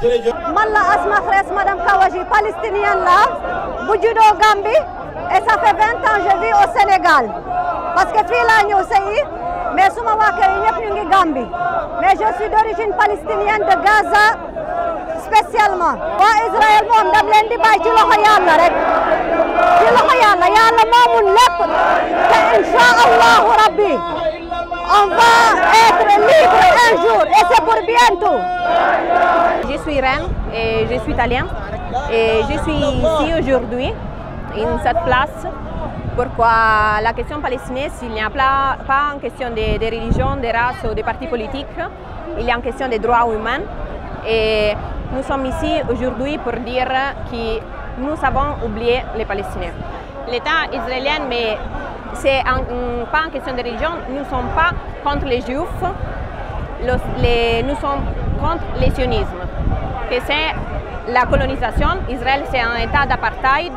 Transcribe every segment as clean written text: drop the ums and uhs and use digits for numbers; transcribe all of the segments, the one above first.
man la Asma Frès madame Kawaji palestinienne la bu juddoo Gambie et ça fait 20 ans je vis au Sénégal parce que fii laa ñëw sëyi mais suma waa kër yi ñëpp ñu ngi Gambie mais je suis d'origine palestinienne de Gaza spécialement. waa Israël moom dam leen di bàyyi ci loxo Yàlla rek ci loxo Yàlla Yàlla moomun lépp te incha allahu rabbi on va être libre un jour et c'est pour bientôt. Je suis reine et je suis italienne et je suis ici aujourd'hui in cette place. Pourquoi la question palestinienne, il n'y a pas en question de religion, de race ou de partis politiques, il y a en question des droits humains. Et nous sommes ici aujourd'hui pour dire que nous avons oublié les Palestiniens. L'État israélien, mais c'est pas en question de religion, nous ne sommes pas contre les Juifs, nous sommes contre le sionisme. Que c'est la colonisation, Israël c'est un État d'apartheid.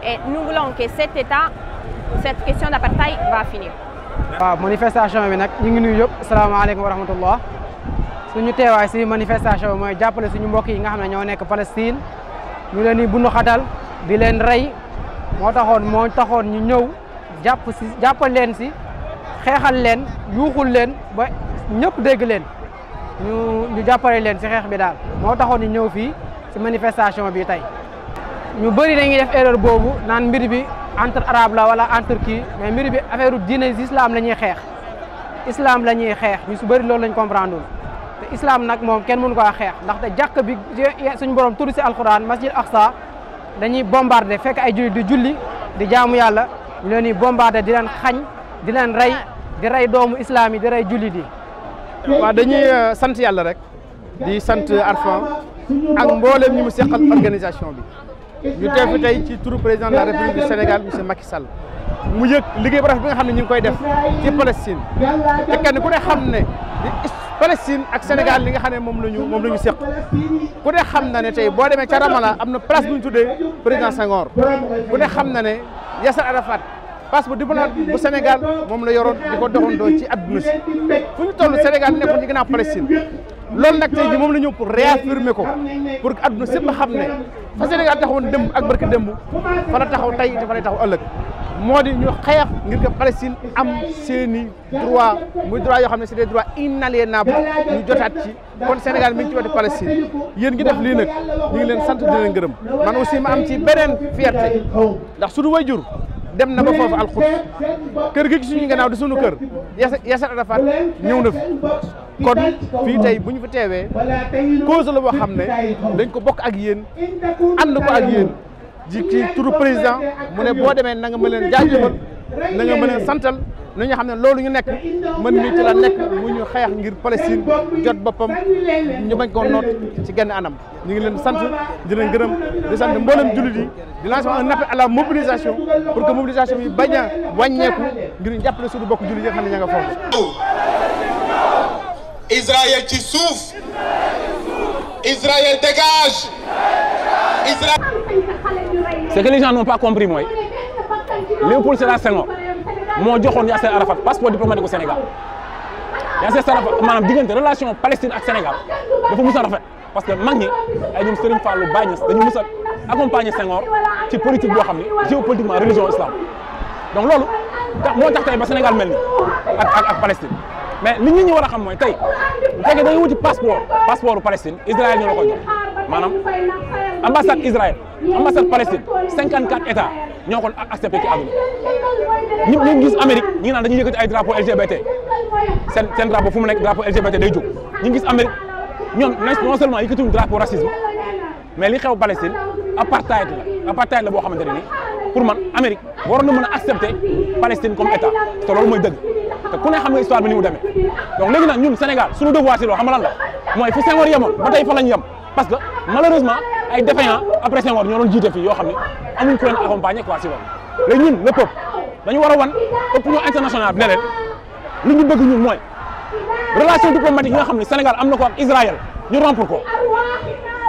Et nous voulons que cet État, cette question d'apartheid va finir. waaw manifestation bi nag ñu ngi nuyu yëpp asalaamaaleykum wa rahmatullah suñu teewaay si manifestation bi mooy jàppale suñu mbokk yi nga xam ne ñoo nekk Palestine ñu leen di bundu xatal di leen rey moo taxoon ñu ñëw jàppal leen si xeexal leen yuuxul leen ba ñëpp dégg leen ñu jàppale leen si xeex bi daal moo taxoon ñu ñëw fii si manifestation bi tey. ñu bëri dañuy def erreur boobu naan mbir bi entre arabe la wala entre kii mais mbir bi affaire diine islam la ñuy xeex islam la ñuy xeex ñu su bëri loolu lañ comprendre te islam nag moom kenn mënu ko xeex ndaxte jàkk bi suñu borom tudd si alquran masjid aqsa dañuy bombardé fekk ay jullit di julli di jaamu yàlla ñu leen di bombardé di leen xañ di leen rey di rey doomu islam yi di rey jullit yi. waaw dañuy sant yàlla rek di sant Arfan ak mboolem ñi mu seqal organisation bi. ñu teew fi tey ci turu président de la République du Sénégal monsieur Macky Sall mu yëg liggéey bu rafet bi nga xam ne ñu ngi koy def ci Palestine te kenn ku ne xam ne Palestine ak Sénégal li nga xam ne moom la ñu seq ku ne xam na ne tey boo demee ca Ramallah am na place bu ñu tuddee président Senghor ku ne xam na ne Yasser Arafat passeport diplomate bu Sénégal moom la yoroon di ko doxandoo ci adduna si fu ñu toll Sénégal nekkoon ci ginnaaw Palestine loolu nag tey jii moom la ñëw pour réaffirmer ko pour que adduna sépp xam ne fa Sénégal taxawoon démb ak barki démb fa la taxaw tey te fa lay taxaw ëllëg moo di ñu xeex ngir que Palestine am seeni droit muy droit yoo xam ne c'est des droits inaliénables ñu jotaat ci kon Sénégal mi ngi ci wetu Palestine yéen ngi def lii nag ñu ngi leen sant di leen gërëm man aussi ma am ci beneen fierté ndax suñu waajur dem na ba foofu alxut kër gi suñu gannaaw di suñu kër Yasser Arafat ñëw na fi kon fii tey bu ñu fi teewee cause la boo xam ne dañ ko bokk ak yéen ànd ko ak yéen ci turu président mu ne boo demee na nga mën leen jaajëfal na nga mën leen santal na ñu xam ne loolu ñu nekk mën mi ci la nekk mu ñu xeex ngir Palestine jot boppam ñu bañ koo noot ci genn anam ñu ngi leen sant di leen gërëm di sant mboolem jullit yi di lancer un appel à la mobilisation pour que mobilisation bi bañ a wàññeeku ngir ñu jàppale suñu bokk jullit yi nga xam ne ña nga foofu. Israël ci suuf Israël dégage Israël. Ce que les gens n'ont pas compris mooy Léopold Sédar Senghor moo joxoon Yasser Arafat passeport diplomatique au Sénégal Yasser Arafat maanaam diggante relation Palestine ak Sénégal dafa mus a rafet parce que mag ñi ay ñoom Serigne Fallou Baye Niass dañu mus a accompagner Senghor ci politique boo xam ne géopolitiquement religion islam donc loolu moo tax tey ba Sénégal mel ni ak Palestine. mais li nit ñi war a xam mooy tey bu fekkee da ngay wuti passeport Palestine Israël ñoo la ko jox maanaam ambassade Israël ambassade Palestine 54 états ñoo ko accepté ci àdduna ñu gis Amérique ñi ngi naan dañuy yëkkati ay drapeau LGBT seen drapeau fu mu nekk drapeau LGBT day jóg ñu gis Amérique ñoom non seulement yëkkatiwuñu drapeau racisme mais li xew Palestine apartheid la boo xamante ne ni pour man Amérique waroon na mën a accepter Palestine comme état te loolu mooy dëgg te ku ne xam nga histoire bi ni mu demee donc léegi nag ñun Sénégal suñu devoir si loolu xam nga lan la mooy fi Senghor yemoon ba tey fa lañ yem parce que malheureusement ay défaillants après Senghor ñoo doon jiite fii yoo xam ne amuñ ku leen accompagner quoi si loolu léegi ñun le peuple dañu war a wan opinion internationale bi ne leen li ñu bëgg ñun mooy relation diplomatique yi nga xam ne Sénégal am na ko ak Israël ñu rompre ko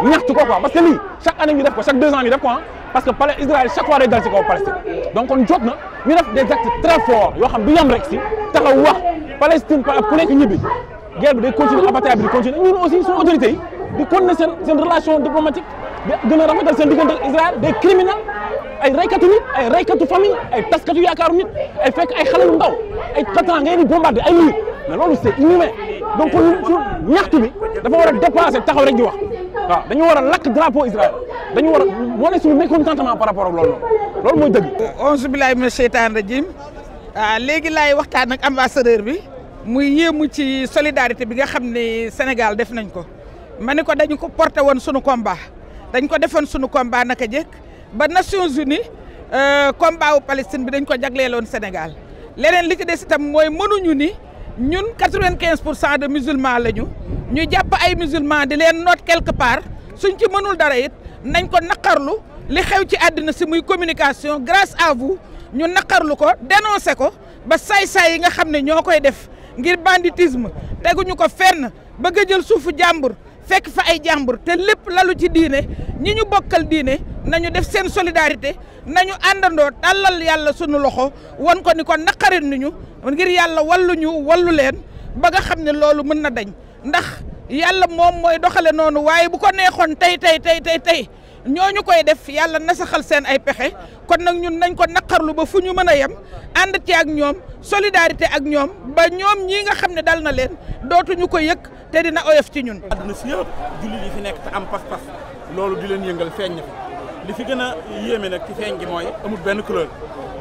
ñaxtu ko quoi parce que lii chaque année ñu def ko chaque 2 ans ñu def ko parce que Israël chaque fois day dal ci kaw Palestine donc kon jot na ñu def des actes très forts yoo xam du yam rek si taxaw wax Palestine ku nekk ñibbi guerre bi day continuer apartheid bi di continuer ñun aussi suñu autorités yi di continuer seen relation diplomatique di gën a rafetal seen diggante ak Israël des criminels ay reykatu nit ay reykatu famille ay taskatu yaakaaru nit ay fekk ay xale yu ndaw ay 4 ans ngay ni bombardé ay minutes mais loolu c'est inhumain donc ñaxtu bi dafa war a dépasser taxaw rek di wax waaw dañu war a lakk drapeau Israël dañu war a wane suñu mécontentement par rapport ak loolu mooy dëgg. auzu billaahi mina sheytaani rajiim léegi laay waxtaan ak ambassadeur bi muy yéemu ci solidarité bi nga xam ne Sénégal def nañ ko ma ne ko dañu ko porté woon sunu combat dañ ko defoon sunu combat naka jekk ba Nations Unies combat wu Palestine bi dañ ko jagleeloon Sénégal leneen li ci des itam mooy mënuñu ni ñun 95% de musulmans lañu ñu jàpp ay musulmans di leen noot quelque part suñ ci mënul dara it nañ ko naqarlu li xew ci àddina si muy communication grâce à vous ñu naqarlu ko dénoncé ko ba saay-saay yi nga xam ne ñoo koy def ngir banditisme teguñu ko fenn bëgg a jël suufu jàmbur fekk fa ay jàmbur te lépp lalu ci diine ñi ñu bokkal diine nañu def seen solidarité nañu àndandoo tàllal yàlla sunu loxo won ko ni ko naqarit nañu ngir yàlla wallu leen ba nga xam ne loolu mën na dañ ndax yàlla moom mooy doxale noonu waaye bu ko neexoon tey ñooñu koy def yàlla nasaxal seen ay pexe kon nag ñun nañ ko naqarlu ba fu ñu mën a yem ànd ci ak ñoom solidarité ak ñoom ba ñoom ñii nga xam ne dal na leen dootuñu ko yëg te dina oyof ci ñun. àdduna si yëpp jullit yi fi nekk te am pas-pas loolu di leen yëngal feeñ na fi li fi gën a yéeme nag ci feeñ gi mooy amul benn couleur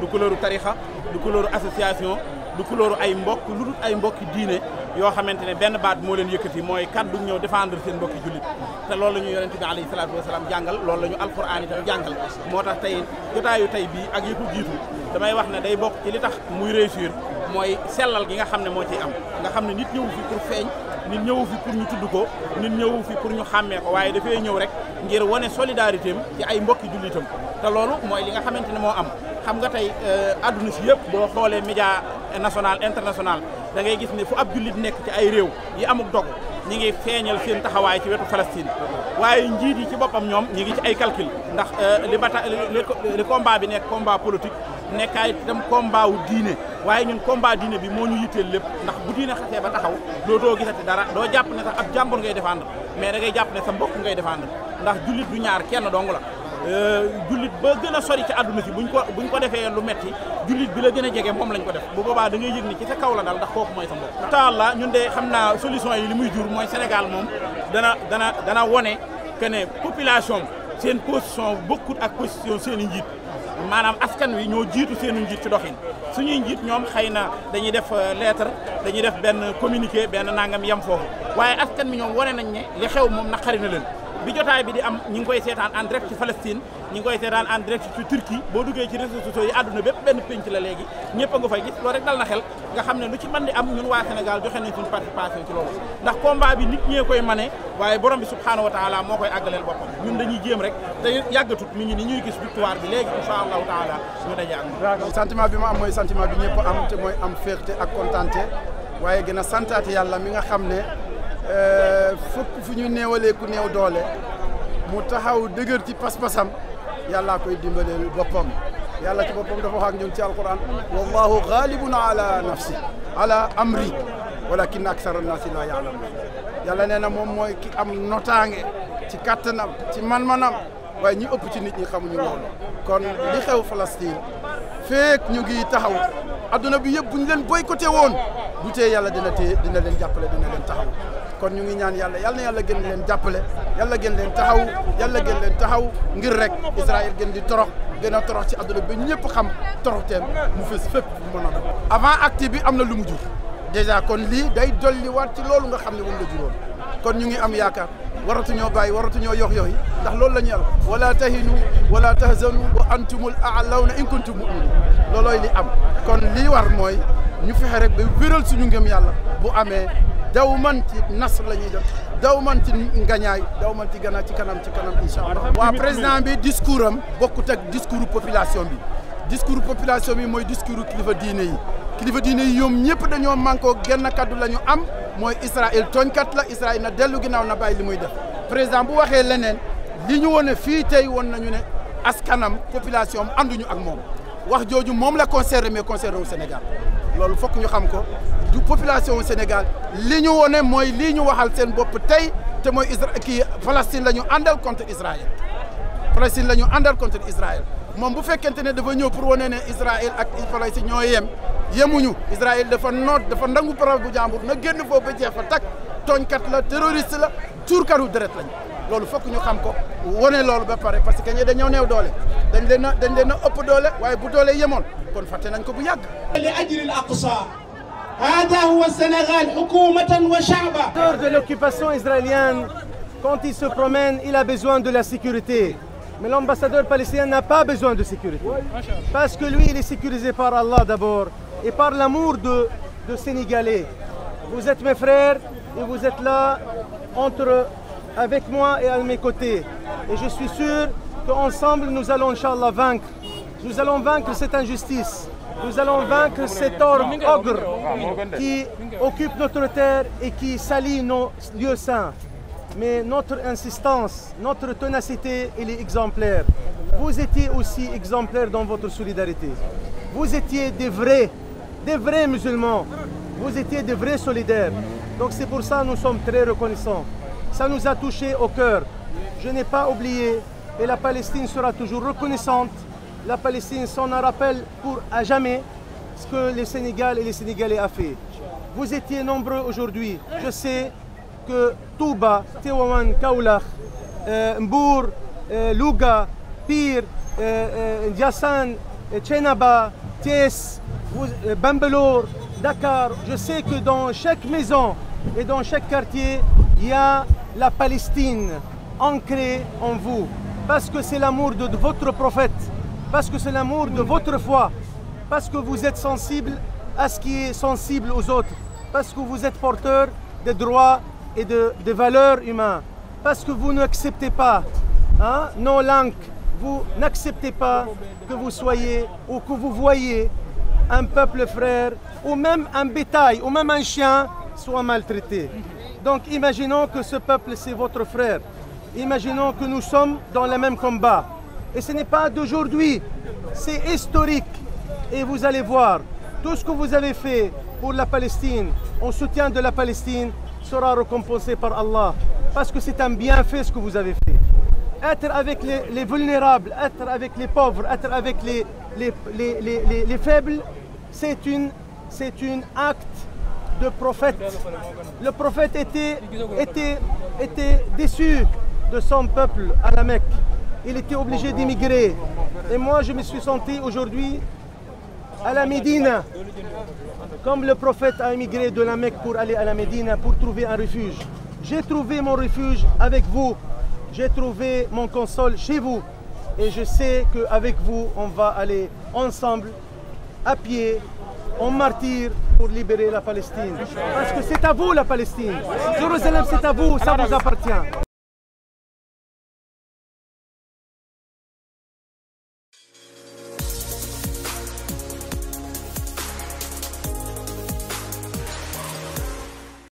du couleuru tarixa du couleuru association du couleuru ay mbokk lu dul ay mbokki diine yoo xamante ne benn baat moo leen yëkkati mooy kaddu ñëw défendre seen mbokki jullit te loolu la ñu yonent bi alayhi salaatu wasalaam jàngal loolu la ñu alquran itam jàngal moo tax tey jotaayu tey bii ak yi ko jiitu damay wax ne day bokk ci li tax muy réussir mooy sellal gi nga xam ne moo ciy am nga xam ne nit ñëwu fi pour feeñ nit ñëwu fi pour ñu tudd ko nit ñëwu fi pour ñu xàmmee ko waaye dafay ñëw rek ngir wane solidarité am ci ay mbokki jullitam te loolu mooy li nga xamante ne moo am xam nga tey adduna si yëpp boo xoolee média national international da ngay gis ne fu ab jullit nekk ci ay réew yi amuk dog ñi ngi feeñal seen taxawaay ci wetu Palestine waaye njiit yi ci boppam ñoom ñi ngi ci ay calcul ndax li combat bi nekk combat politique nekkaay itam combat wu diine waaye ñun combat diine bi moo ñu yitteel lépp ndax bu diine xasee ba taxaw dootoo gisati dara doo jàpp ne sax ab jàmbur ngay défendre mais da ngay jàpp ne sa mbokk ngay défendre ndax jullit du ñaar kenn dong la jullit ba gën a sori ci àdduna si buñ ko defee lu metti jullit bi la gën a jege moom lañ ko def bu boobaa da ngay yëg ni ci sa kaw la dal ndax kooku mooy sa mbokk. incha allah ñun de xam naa solution yi li muy jur mooy Sénégal moom dana wone que ne population seen position bokkut ak position seen i njiit maanaam askan wi ñoo jiitu seen i njiit ci doxin suñuy njiit ñoom xëy na dañuy def lettre dañuy def benn communiqué benn nangam yem foofu waaye askan mi ñoom wane nañ ne li xew moom naqari na leen. bi jotaay bi di am ñi ngi koy seetaan en direct ci Palestine ñi ngi koy seetaan en direct ci Turquie boo duggee ci réseaux sociaux yi àdduna bépp benn pénc la léegi ñëpp a nga fay gis loolu rek dal na xel nga xam ne lu ci mën di am ñun waa Sénégal joxe nañ suñu participation ci loolu ndax combat bi nit ñee koy mané waaye borom bi subhanahu wa taala moo koy àggaleel boppam ñun dañuy jéem rek te yàggatut mi ngi ni ñuy gis victoire bi léegi insha allahu taala ñu daje ak sentiment bi ma am mooy sentiment bi ñëpp am te mooy am fierté ak contenté waaye gën a santaate yàlla mi nga xam ne fukk fu ñu néewalee ku néew doole mu taxaw dëgër ci pas-pasam yàllaa koy dimbaleel boppam yàlla ci boppam dafa wax ak ñun ci alquran wallahu ghalibun ala nafsi ala amri walakin aksara annasi la ya'lamun yàlla nee na moom mooy ki am notaange ci kattanam ci man-manam waaye ñi ëpp ci nit ñi xamuñu loolu kon li xew Palestine feek ñu ngi taxaw adduna bi yëpp bu ñu leen boycotté woon du tee yàlla dina leen jàppale dina leen taxaw kon ñu ngi ñaan yàlla na yàlla gën leen jàppale yàlla gën leen taxaw ngir rek Israël gën di torox gën a torox ci adduna bi ñëpp xam toroxteem mu fës fépp mu mën a doon avant acte bi am na lu mu jur déjà kon lii day dolliwaat ci loolu nga xam ne moom la juróon kon ñu ngi am yaakaar waratuñoo bàyyi waratuñoo yox yi ndax loolu la ñu yàlla wala tahinu wala tahzanu wa antumul a'lawna in kuntum mu'minin loolooy li am kon lii war mooy ñu fexe rek ba wéral suñu ngëm yàlla bu amee daw man ci nasr la ñuy def daw man ci ngañaay daw man ci gannaaw ci kanam incha allah. waa président bi discours am bokkut ak discours population bi mooy discours kilifa diine yi ñoom ñëpp dañoo mànkoo genn kaddu la ñu am mooy Israël tooñkat la Israël na dellu ginnaaw na bàyyi li muy def président bu waxee leneen li ñu wone fii tey woon nañu ne askanam population am ànduñu ak moom wax jooju moom la concerné mais concerné wu Sénégal loolu fokk ñu xam ko du population wu Sénégal li ñu wone mooy lii ñu waxal seen bopp tey te mooy Palestine la ñu àndal contre Israël Palestine la ñu àndal contre Israël moom bu fekkente ne dafa ñëw pour wane ne Israël ak Palestine ñoo yemuñu Israël dafa noot dafa nangu parole bu jàmbur na génn foofu ba jeex fa takk tooñkat la terroriste la tuurkatu deret lañ loolu fokk ñu xam ko wane loolu ba pare parce que ñi dañoo néew doole dañ leen a ëpp doole waaye bu doole yemoon kon fàtte nañ ko bu yàgg. li ajli al-aqsa hada huwa Sénégal hukumatan wa sha'ban. De l'occupation israélienne, quand il se promène, il a besoin de la sécurité. Mais l'ambassadeur palestinien n'a pas besoin de sécurité. Parce que lui, il est sécurisé par Allah d'abord et par l'amour de Sénégalais. Vous êtes mes frères et vous êtes là avec moi et à mes côtés. Et je suis sûr qu'ensemble, nous allons, Inch'Allah, vaincre. Nous allons vaincre cette injustice. Nous allons vaincre cet ogre qui occupe notre terre et qui salit nos lieux saints. Mais notre insistance, notre ténacité, elle est exemplaire. Vous étiez aussi exemplaires dans votre solidarité. Vous étiez des vrais musulmans. Vous étiez des vrais solidaires. Donc c'est pour ça que nous sommes très reconnaissants. Ça nous a touchés au cœur. Je n'ai pas oublié et la Palestine sera toujours reconnaissante. La Palestine s'en rappelle pour à jamais ce que le Sénégal et les Sénégalais ont fait. Vous étiez nombreux aujourd'hui. Je sais que Touba, Tivaouane, Kaolack, Mbour, Louga, Pire, Ndiassane, Thiénaba, Thiès, Bambilor, Dakar, je sais que dans chaque maison et dans chaque quartier, il y a la Palestine ancrée en vous. Parce que c'est l'amour de votre prophète, parce que c'est l'amour de votre foi, parce que vous êtes sensible à ce qui est sensible aux autres, parce que vous êtes porteur des droits et de valeurs humaines, parce que vous n'acceptez pas nos langues, vous n'acceptez pas que vous soyez ou que vous voyez un peuple frère ou même un bétail ou même un chien soit maltraité. Donc imaginons que ce peuple c'est votre frère, imaginons que nous sommes dans le même combat et ce n'est pas d'aujourd'hui, c'est historique et vous allez voir tout ce que vous avez fait pour la Palestine, en soutien de la Palestine sera récompensé par Allah parce que c'est un bienfait ce que vous avez fait. Être avec les vulnérables, être avec les pauvres, être avec les faibles, c'est un acte de prophète. Le prophète était déçu de son peuple à la Mecque. Il était obligé d'émigrer. Et moi, je me suis senti aujourd'hui à la Médine, comme le prophète a émigré de la Mecque pour aller à la Médine pour trouver un refuge. J'ai trouvé mon refuge avec vous. J'ai trouvé mon console chez vous. Et je sais qu'avec vous, on va aller ensemble, à pied, en martyr, pour libérer la Palestine. Parce que c'est à vous la Palestine. Jérusalem, c'est à vous, ça vous appartient.